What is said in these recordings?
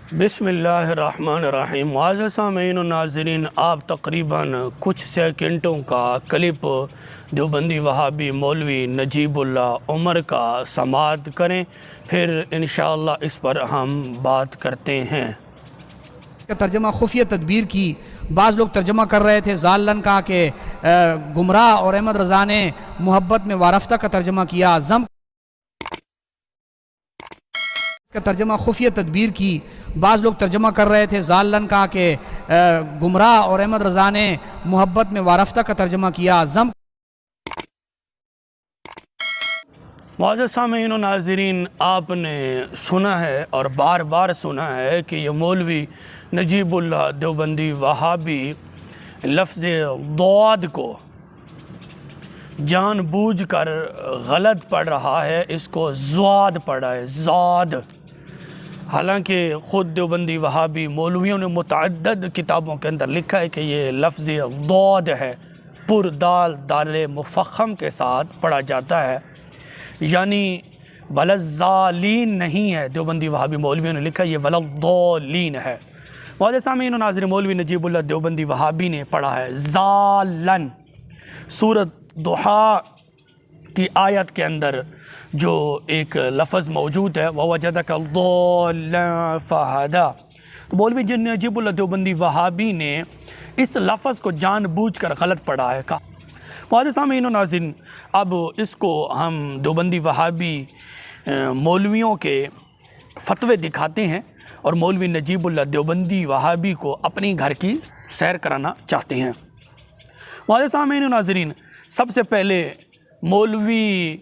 بسم اللہ الرحمن الرحیم۔ معزز سامعین و ناظرین، آپ تقریباً کچھ سیکنڈوں کا کلپ دیوبندی وہابی مولوی نجیب اللہ عمر کا سماعت کریں، پھر انشاءاللہ اس پر ہم بات کرتے ہیں۔ کا ترجمہ خفیہ تدبیر کی بعض لوگ ترجمہ کر رہے تھے، زالن کا کہ گمراہ، اور احمد رضا نے محبت میں وارفتہ کا ترجمہ کیا۔ زم کا ترجمہ خفیہ تدبیر کی بعض لوگ ترجمہ کر رہے تھے، زالن کا کہ گمراہ، اور احمد رضا نے محبت میں وارفتہ کا ترجمہ کیا۔ زم معزز سامعین و ناظرین، آپ نے سنا ہے اور بار بار سنا ہے کہ یہ مولوی نجیب اللہ دیوبندی وہابی لفظ ضاد کو جان بوجھ کر غلط پڑھ رہا ہے، اس کو زواد پڑھا ہے، زاد۔ حالانکہ خود دیوبندی وہابی مولویوں نے متعدد کتابوں کے اندر لکھا ہے کہ یہ لفظ ضاد ہے، پر دال دال مفخم کے ساتھ پڑھا جاتا ہے، یعنی وللضالین نہیں ہے۔ دیوبندی وہابی مولویوں نے لکھا ہے یہ وللضالین ہے۔ معزز سامعین و ناظرین، مولوی نجیب اللہ دیوبندی وہابی نے پڑھا ہے زالن۔ سورۃ ضحیٰ کی آیت کے اندر جو ایک لفظ موجود ہے وَوَجَدَكَ ضَالًّا فَہَدَىٰ، تو مولوی نجیب اللہ دیوبندی وہابی نے اس لفظ کو جان بوجھ کر غلط پڑھا ہے۔ معزز سامعین و ناظرین، اب اس کو ہم دیوبندی وہابی مولویوں کے فتوے دکھاتے ہیں اور مولوی نجیب اللہ دیوبندی وہابی کو اپنی گھر کی سیر کرانا چاہتے ہیں۔ معزز سامعین و ناظرین، سب سے پہلے مولوی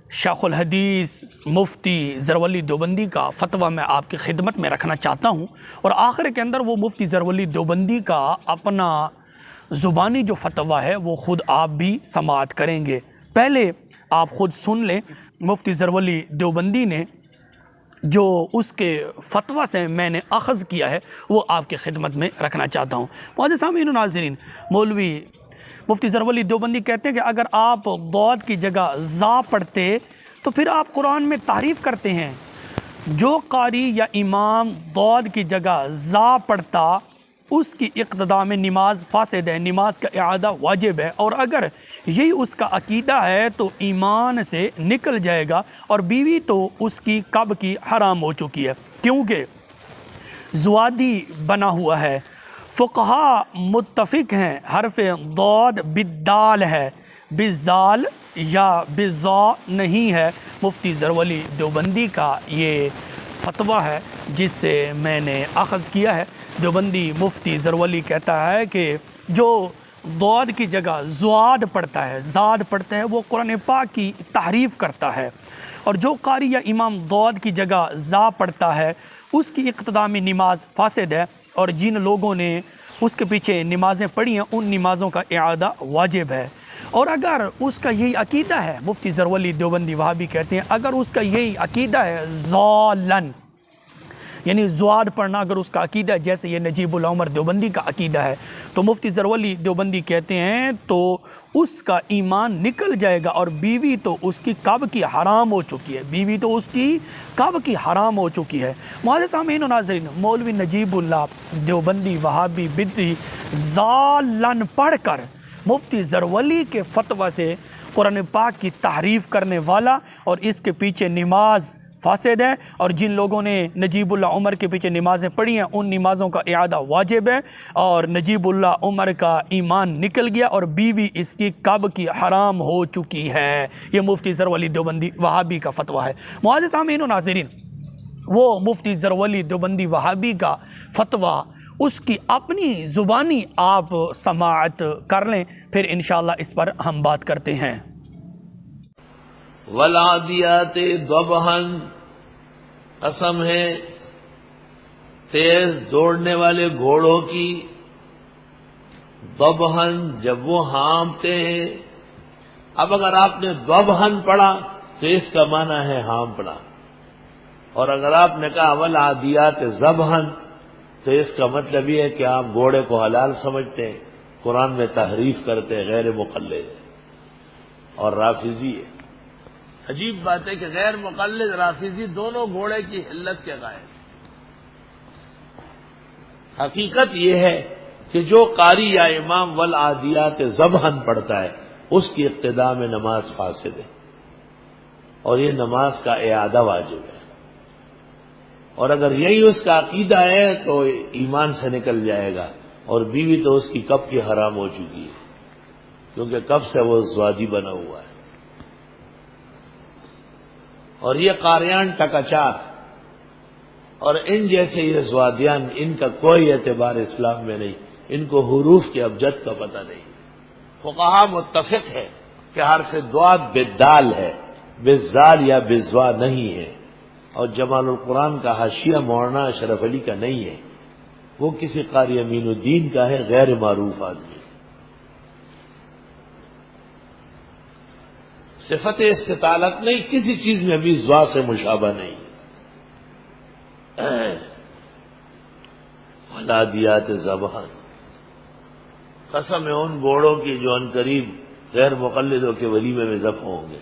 شیخ الحدیث مفتی زرولی دیوبندی کا فتویٰ میں آپ کی خدمت میں رکھنا چاہتا ہوں، اور آخر کے اندر وہ مفتی زرولی دیوبندی کا اپنا زبانی جو فتویٰ ہے وہ خود آپ بھی سماعت کریں گے۔ پہلے آپ خود سن لیں مفتی زرولی دیوبندی نے جو اس کے فتویٰ سے میں نے اخذ کیا ہے وہ آپ کی خدمت میں رکھنا چاہتا ہوں۔ معزز سامعین و ناظرین، مولوی مفتی زرولی دیوبندی کہتے ہیں کہ اگر آپ ضاد کی جگہ زا پڑھتے تو پھر آپ قرآن میں تعریف کرتے ہیں۔ جو قاری یا امام ضاد کی جگہ زا پڑھتا اس کی اقتداء میں نماز فاسد ہے، نماز کا اعادہ واجب ہے، اور اگر یہی اس کا عقیدہ ہے تو ایمان سے نکل جائے گا، اور بیوی تو اس کی کب کی حرام ہو چکی ہے، کیونکہ زوادی بنا ہوا ہے۔ فقہا متفق ہیں حرف ضاد بالدال ہے، بالزال یا بالضا نہیں ہے۔ مفتی زرولی دیوبندی کا یہ فتویٰ ہے جس سے میں نے اخذ کیا ہے۔ دیوبندی مفتی زرولی کہتا ہے کہ جو ضاد کی جگہ زواد پڑھتا ہے، زاد پڑھتا ہے، وہ قرآن پاک کی تحریف کرتا ہے، اور جو قاری یا امام ضاد کی جگہ زا پڑھتا ہے اس کی اقتداء میں نماز فاسد ہے، اور جن لوگوں نے اس کے پیچھے نمازیں پڑھی ہیں ان نمازوں کا اعادہ واجب ہے۔ اور اگر اس کا یہی عقیدہ ہے، مفتی زرولی دیوبندی وہابی کہتے ہیں، اگر اس کا یہی عقیدہ ہے ضالن یعنی زواد پڑھنا اگر اس کا عقیدہ ہے جیسے یہ نجیب اللہ عمر دیوبندی کا عقیدہ ہے، تو مفتی زرولی دیوبندی کہتے ہیں تو اس کا ایمان نکل جائے گا، اور بیوی تو اس کی کب کی حرام ہو چکی ہے، بیوی تو اس کی کب کی حرام ہو چکی ہے۔ معزز سامعین و ناظرین، مولوی نجیب اللہ دیوبندی وہابی بدعی زالن پڑھ کر مفتی زرولی کے فتویٰ سے قرآن پاک کی تحریف کرنے والا، اور اس کے پیچھے نماز فاسد ہے، اور جن لوگوں نے نجیب اللہ عمر کے پیچھے نمازیں پڑھی ہیں ان نمازوں کا اعادہ واجب ہے، اور نجیب اللہ عمر کا ایمان نکل گیا اور بیوی اس کی کب کی حرام ہو چکی ہے۔ یہ مفتی زرولی دیوبندی وہابی کا فتویٰ ہے۔ معزز سامعین و ناظرین، وہ مفتی زرولی دیوبندی وہابی کا فتویٰ اس کی اپنی زبانی آپ سماعت کر لیں، پھر انشاءاللہ اس پر ہم بات کرتے ہیں۔ والعادیات ضبحا، قسم ہے تیز دوڑنے والے گھوڑوں کی، ضبحن جب وہ ہانپتے ہیں۔ اب اگر آپ نے ضبحن پڑھا تو اس کا معنی ہے ہانپنا، اور اگر آپ نے کہا والعادیات ضبحن تو اس کا مطلب یہ ہے کہ آپ گھوڑے کو حلال سمجھتے ہیں، قرآن میں تحریف کرتے ہیں، غیر مقلد اور رافضی ہے۔ عجیب بات ہے کہ غیر مقلد رافضی دونوں گھوڑے کی حلت کے قائل۔ حقیقت یہ ہے کہ جو قاری یا امام والعادیات ضبحن پڑھتا ہے اس کی ابتدا میں نماز فاسد ہے، اور یہ نماز کا اعادہ واجب ہے، اور اگر یہی اس کا عقیدہ ہے تو ایمان سے نکل جائے گا، اور بیوی تو اس کی کب کی حرام ہو چکی ہے، کیونکہ کب سے وہ زواجی بنا ہوا ہے۔ اور یہ قاریان ٹکاچار اور ان جیسے یہ زوادیان، ان کا کوئی اعتبار اسلام میں نہیں، ان کو حروف کے ابجد کا پتہ نہیں۔ فقہا متفق ہے کہ حرف ضاد بالدال ہے، بالزال یا بالزوا نہیں ہے، اور جمال القرآن کا حاشیہ مولانا اشرف علی کا نہیں ہے، وہ کسی قاری امین الدین کا ہے، غیر معروف آدمی۔ صفت استطالت نہیں، کسی چیز میں بھی زوا سے مشابہ نہیں۔ ولادیات ضبحن، قسم ہے ان گھوڑوں کی جو ان قریب غیر مقلدوں کے ولیمے میں ذبح ہوں گے۔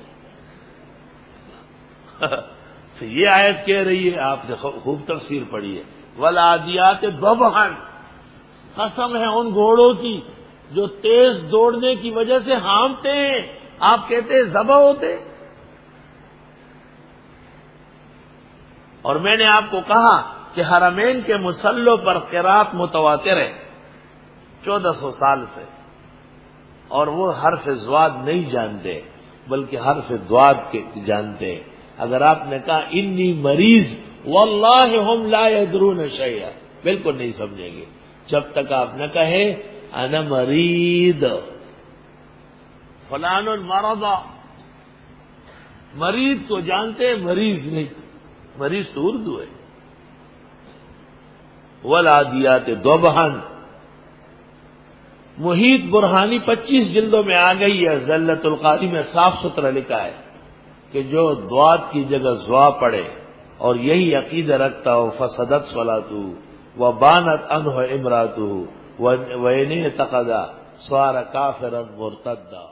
تو یہ آیت کہہ رہی ہے، آپ نے خوب تفسیر پڑھی ہے، ولادیات ضبحن، قسم ہے ان گھوڑوں کی جو تیز دوڑنے کی وجہ سے ہانپتے ہیں، آپ کہتے ہیں ذبح ہوتے۔ اور میں نے آپ کو کہا کہ حرمین کے مصلوں پر قرات متواتر ہے 1400 سال سے، اور وہ حرف ضاد نہیں جانتے بلکہ حرف ضاد کے جانتے ہیں۔ اگر آپ نے کہا انی مریض واللہ ہم لا یدرون شیئا، بالکل نہیں سمجھیں گے جب تک آپ نہ کہیں انا مریض فلان المرض۔ مریض کو جانتے ہیں، مریض نہیں، مریض تو اردو ہے۔ ولادیات ضبحن، محیط برہانی 25 جلدوں میں آ گئی ہے، ذلت القاری میں صاف ستھرا لکھا ہے کہ جو ضاد کی جگہ زوا پڑے اور یہی عقیدہ رکھتا ہو فسدت صلاتہ وبانت عنہ امراتہ وان اعتقد صار کافرا مرتدا۔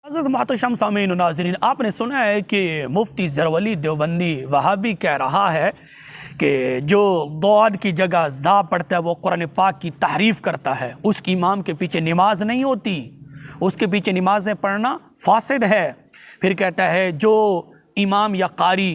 عزیز محتشم سامعین و ناظرین، آپ نے سنا ہے کہ مفتی ظہرولی دیوبندی وہابی کہہ رہا ہے کہ جو ضاد کی جگہ زا پڑھتا ہے وہ قرآن پاک کی تحریف کرتا ہے، اس کی امام کے پیچھے نماز نہیں ہوتی، اس کے پیچھے نمازیں پڑھنا فاسد ہے۔ پھر کہتا ہے جو امام یا قاری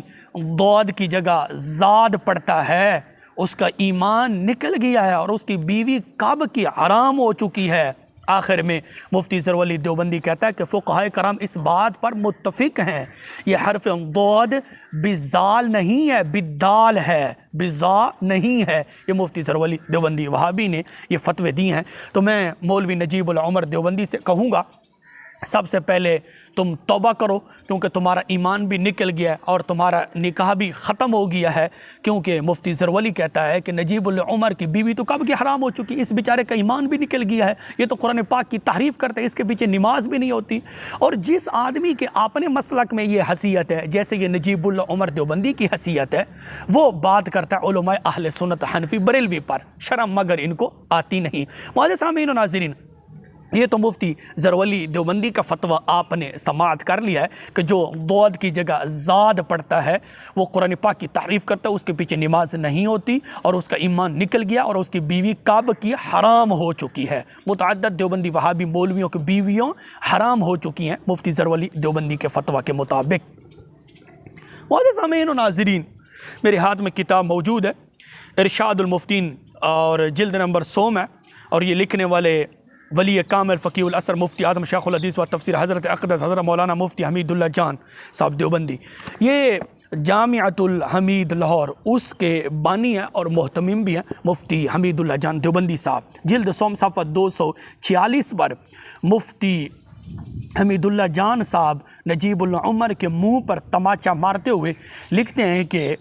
ضاد کی جگہ زاد پڑھتا ہے اس کا ایمان نکل گیا ہے اور اس کی بیوی کب کی حرام ہو چکی ہے۔ آخر میں مفتی ظہرولی دیوبندی کہتا ہے کہ فقہائے کرام اس بات پر متفق ہیں، یہ حرف ضاد بالزال نہیں ہے، بالدال ہے، بالزا نہیں ہے۔ یہ مفتی ظہرولی دیوبندی وہابی نے یہ فتوے دی ہیں۔ تو میں مولوی نجیب العمر دیوبندی سے کہوں گا سب سے پہلے تم توبہ کرو، کیونکہ تمہارا ایمان بھی نکل گیا ہے اور تمہارا نکاح بھی ختم ہو گیا ہے، کیونکہ مفتی ظہرولی کہتا ہے کہ نجیب العمر کی بیوی تو کب کی حرام ہو چکی، اس بیچارے کا ایمان بھی نکل گیا ہے، یہ تو قرآن پاک کی تحریف کرتا ہے، اس کے پیچھے نماز بھی نہیں ہوتی۔ اور جس آدمی کے اپنے مسلک میں یہ حیثیت ہے، جیسے یہ نجیب العمر دیوبندی کی حیثیت ہے، وہ بات کرتا ہے علماء اہل سنت حنفی بریلوی پر، شرم مگر ان کو آتی نہیں۔ معزز سامعین و ناظرین، یہ تو مفتی ظہرولی دیوبندی کا فتویٰ آپ نے سماعت کر لیا ہے کہ جو ضاد کی جگہ زاد پڑھتا ہے وہ قرآن پاک کی تعریف کرتا ہے، اس کے پیچھے نماز نہیں ہوتی اور اس کا ایمان نکل گیا اور اس کی بیوی کعبہ کی حرام ہو چکی ہے۔ متعدد دیوبندی وہابی مولویوں کی بیویوں حرام ہو چکی ہیں مفتی ظہرولی دیوبندی کے فتویٰ کے مطابق۔ معزز سامعین و ناظرین، میرے ہاتھ میں کتاب موجود ہے، ارشاد المفتین، اور جلد نمبر 100 میں، اور یہ لکھنے والے ولی کامل فقیہ الاثر مفتی اعظم شیخ الحدیث و تفسیر حضرت اقدس حضرت مولانا مفتی حمید اللہ جان صاحب دیوبندی، یہ جامعۃ الحمید لاہور اس کے بانی ہیں اور محتمم بھی ہیں مفتی حمید اللہ جان دیوبندی صاحب۔ جلد 100 صفحہ 246 پر مفتی حمید اللہ جان صاحب نجیب العمر کے منہ پر تماچا مارتے ہوئے لکھتے ہیں کہ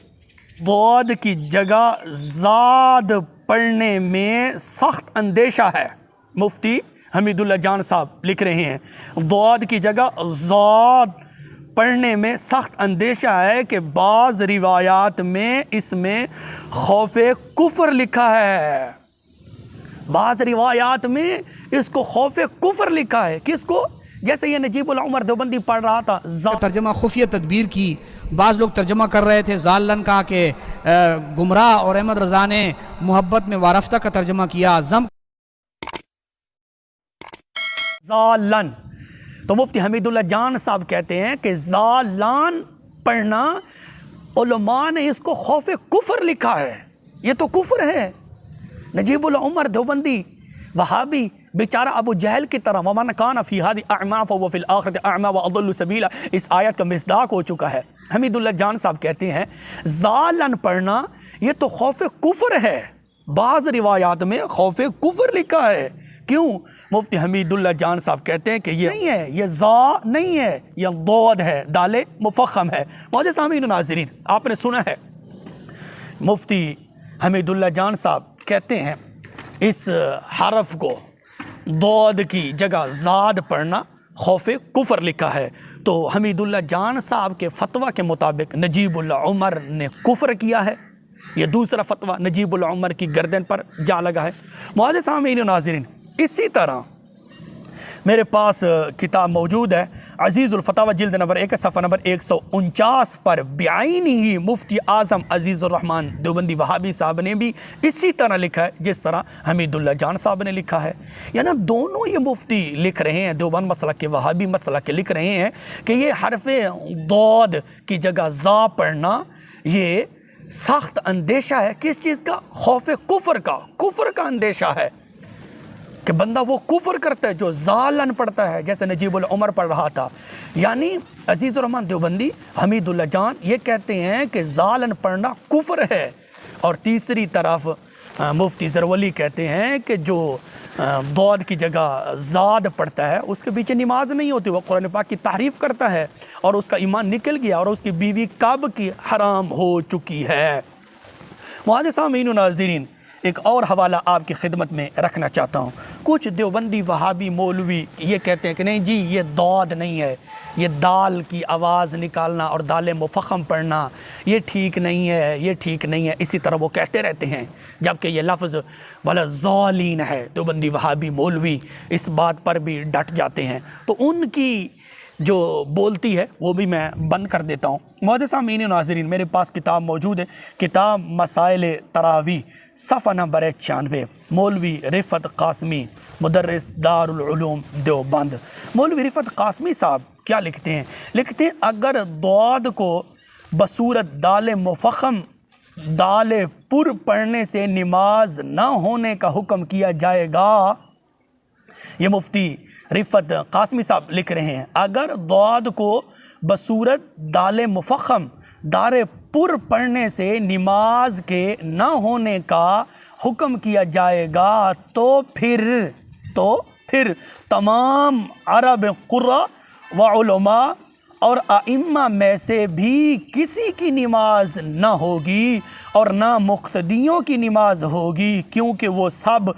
ضاد کی جگہ زاد پڑھنے میں سخت اندیشہ ہے۔ مفتی حمید اللہ جان صاحب لکھ رہے ہیں ضاد کی جگہ زاد پڑھنے میں سخت اندیشہ ہے کہ بعض روایات میں اس میں خوف کفر لکھا ہے، بعض روایات میں اس کو خوف کفر لکھا ہے۔ کس کو؟ جیسے یہ نجیب العمر دیوبندی پڑھ رہا تھا ترجمہ خفیہ تدبیر کی، بعض لوگ ترجمہ کر رہے تھے ضالن کا کہ گمراہ، اور احمد رضا نے محبت میں وارفتہ کا ترجمہ کیا ضم ضالن، تو مفتی حمید اللہ جان صاحب کہتے ہیں کہ ضالان پڑھنا علماء نے اس کو خوف کفر لکھا ہے، یہ تو کفر ہے۔ نجیب العمر دیوبندی وہابی بیچارہ ابو جہل کی طرح ومن کان فی ہذہ اعمی فہو فی الآخرۃ اعمی واضل سبیلا، اس آیت کا مصداق ہو چکا ہے۔ حمید اللہ جان صاحب کہتے ہیں ضالن پڑھنا یہ تو خوف کفر ہے، بعض روایات میں خوف کفر لکھا ہے۔ کیوں؟ مفتی حمید اللہ جان صاحب کہتے ہیں کہ یہ نہیں ہے، یہ ضا نہیں ہے، یہ ضاد ہے، دال مفخم ہے۔ معزز سامعین و ناظرین، آپ نے سنا ہے مفتی حمید اللہ جان صاحب کہتے ہیں اس حرف کو ضاد کی جگہ زاد پڑھنا خوف کفر لکھا ہے، تو حمید اللہ جان صاحب کے فتویٰ کے مطابق نجیب العمر نے کفر کیا ہے، یہ دوسرا فتویٰ نجیب العمر کی گردن پر جا لگا ہے۔ معزز سامعین و ناظرین، اسی طرح میرے پاس کتاب موجود ہے عزیز الفتاوی جلد نمبر 1 صفحہ نمبر 149 پر بعینی ہی مفتی اعظم عزیز الرحمن دیوبندی وہابی صاحب نے بھی اسی طرح لکھا ہے جس طرح حمید اللہ جان صاحب نے لکھا ہے۔ یعنی دونوں یہ مفتی لکھ رہے ہیں، دیوبند مسلک کے وہابی مسلک کے لکھ رہے ہیں کہ یہ حرف ضاد کی جگہ ضا پڑھنا یہ سخت اندیشہ ہے۔ کس چیز کا؟ خوف کفر کا، کفر کا اندیشہ ہے کہ بندہ وہ کفر کرتا ہے جو ضالن پڑھتا ہے، جیسے نجیب العمر پڑھ رہا تھا۔ یعنی عزیز الرحمن دیوبندی حمید اللہ جان یہ کہتے ہیں کہ ضالن پڑھنا کفر ہے، اور تیسری طرف مفتی زرولی کہتے ہیں کہ جو ضاد کی جگہ زاد پڑھتا ہے اس کے پیچھے نماز نہیں ہوتی، وہ قرآن پاک کی تحریف کرتا ہے اور اس کا ایمان نکل گیا اور اس کی بیوی کب کی حرام ہو چکی ہے۔ معزز سامعین و ناظرین، ایک اور حوالہ آپ کی خدمت میں رکھنا چاہتا ہوں۔ کچھ دیوبندی وہابی مولوی یہ کہتے ہیں کہ نہیں جی یہ ضاد نہیں ہے، یہ دال کی آواز نکالنا اور دال مفخم پڑھنا یہ ٹھیک نہیں ہے، یہ ٹھیک نہیں ہے، اسی طرح وہ کہتے رہتے ہیں، جبکہ یہ لفظ ولا ضالین ہے۔ دیوبندی وہابی مولوی اس بات پر بھی ڈٹ جاتے ہیں، تو ان کی جو بولتی ہے وہ بھی میں بند کر دیتا ہوں۔ معزز سامعین و ناظرین، میرے پاس کتاب موجود ہے، کتاب مسائل تراویح صفحہ نمبر 96، مولوی رفعت قاسمی مدرس دار العلوم دیوبند۔ مولوی رفعت قاسمی صاحب کیا لکھتے ہیں؟ لکھتے ہیں اگر ضاد کو بصورت دال مفخم دال پر پڑھنے سے نماز نہ ہونے کا حکم کیا جائے گا، یہ مفتی رفعت قاسمی صاحب لکھ رہے ہیں، اگر ضاد کو بصورت دال مفخم دار پر پڑھنے سے نماز کے نہ ہونے کا حکم کیا جائے گا تو پھر تمام عرب قراء و علماء اور ائمہ میں سے بھی کسی کی نماز نہ ہوگی اور نہ مقتدیوں کی نماز ہوگی، کیونکہ وہ سب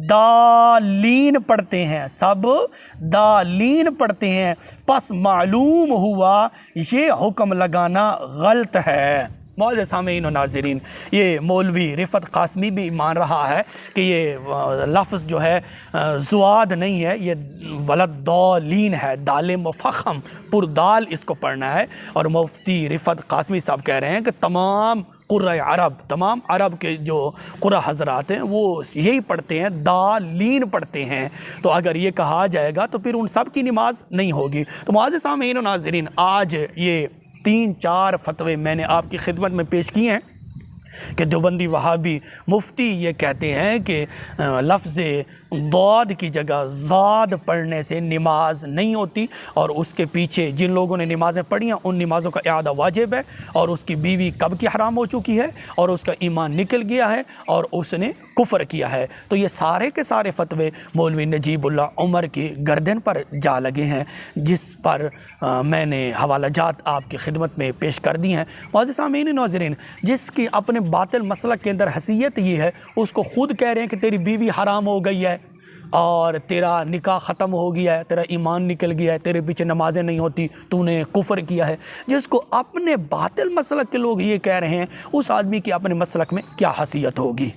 دالین پڑھتے ہیں، سب دالین پڑھتے ہیں، پس معلوم ہوا یہ حکم لگانا غلط ہے۔ معزز سامعین و ناظرین، یہ مولوی رفعت قاسمی بھی مان رہا ہے کہ یہ لفظ جو ہے زواد نہیں ہے، یہ ولدالین ہے، دال مفخم پر دال اس کو پڑھنا ہے، اور مفتی رفعت قاسمی صاحب کہہ رہے ہیں کہ تمام قرۂ عرب، تمام عرب کے جو قرآ حضرات ہیں وہ یہی پڑھتے ہیں، دالین پڑھتے ہیں، تو اگر یہ کہا جائے گا تو پھر ان سب کی نماز نہیں ہوگی۔ تو معزز سامعین و ناظرین، آج یہ 3-4 فتوے میں نے آپ کی خدمت میں پیش کیے ہیں کہ دیوبندی وہابی مفتی یہ کہتے ہیں کہ لفظ ضاد کی جگہ زاد پڑھنے سے نماز نہیں ہوتی، اور اس کے پیچھے جن لوگوں نے نمازیں پڑھی ہیں ان نمازوں کا اعادہ واجب ہے، اور اس کی بیوی کب کی حرام ہو چکی ہے اور اس کا ایمان نکل گیا ہے اور اس نے کفر کیا ہے۔ تو یہ سارے کے سارے فتوے مولوی نجیب اللہ عمر کی گردن پر جا لگے ہیں، جس پر میں نے حوالہ جات آپ کی خدمت میں پیش کر دی ہیں۔ معزز سامعین و ناظرین، جس کی اپنے باطل مسلک کے اندر حیثیت یہ ہے، اس کو خود کہہ رہے ہیں کہ تیری بیوی حرام ہو گئی ہے اور تیرا نکاح ختم ہو گیا ہے، تیرا ایمان نکل گیا ہے، تیرے پیچھے نمازیں نہیں ہوتی، تو نے کفر کیا ہے۔ جس کو اپنے باطل مسلک کے لوگ یہ کہہ رہے ہیں، اس آدمی کی اپنے مسلک میں کیا حیثیت ہوگی؟